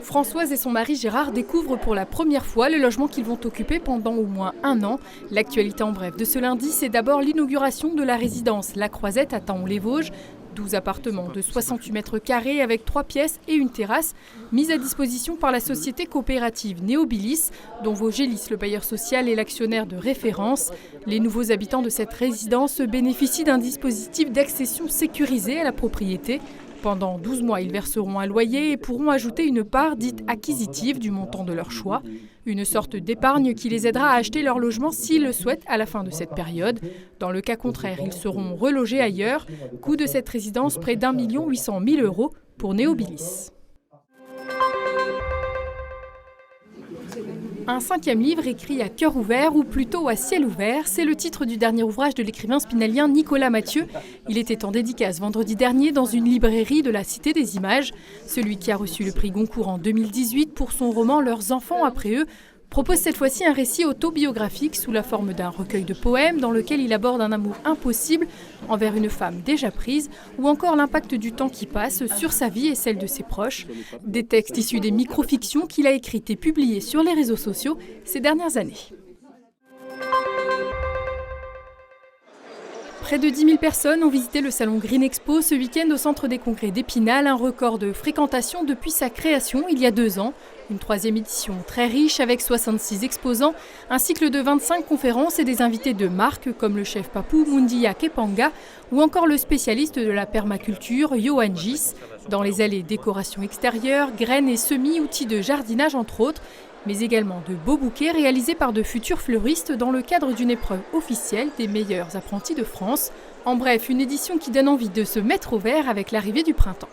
Françoise et son mari Gérard découvrent pour la première fois le logement qu'ils vont occuper pendant au moins un an. L'actualité en bref de ce lundi, c'est d'abord l'inauguration de la résidence La Croisette à Taon-les-Vosges. 12 appartements de 68 mètres carrés avec 3 pièces et une terrasse, mis à disposition par la société coopérative Néobilis, dont Vosgelis, le bailleur social, est l'actionnaire de référence. Les nouveaux habitants de cette résidence bénéficient d'un dispositif d'accession sécurisé à la propriété. Pendant 12 mois, ils verseront un loyer et pourront ajouter une part dite acquisitive du montant de leur choix. Une sorte d'épargne qui les aidera à acheter leur logement s'ils le souhaitent à la fin de cette période. Dans le cas contraire, ils seront relogés ailleurs. Coût de cette résidence, près d'1 800 000 € pour Néobilis. Un 5e livre écrit à cœur ouvert, ou plutôt à ciel ouvert, c'est le titre du dernier ouvrage de l'écrivain spinalien Nicolas Mathieu. Il était en dédicace vendredi dernier dans une librairie de la Cité des Images. Celui qui a reçu le prix Goncourt en 2018 pour son roman « Leurs enfants après eux » propose cette fois-ci un récit autobiographique sous la forme d'un recueil de poèmes dans lequel il aborde un amour impossible envers une femme déjà prise ou encore l'impact du temps qui passe sur sa vie et celle de ses proches. Des textes issus des micro-fictions qu'il a écrites et publiées sur les réseaux sociaux ces dernières années. Près de 10 000 personnes ont visité le salon Green Expo ce week-end au centre des congrès d'Épinal, un record de fréquentation depuis sa création il y a 2 ans. Une 3e édition très riche avec 66 exposants, un cycle de 25 conférences et des invités de marque comme le chef Papou Mundia Kepanga ou encore le spécialiste de la permaculture Johan Gis. Dans les allées décoration extérieure, graines et semis, outils de jardinage entre autres, mais également de beaux bouquets réalisés par de futurs fleuristes dans le cadre d'une épreuve officielle des meilleurs apprentis de France. En bref, une édition qui donne envie de se mettre au vert avec l'arrivée du printemps.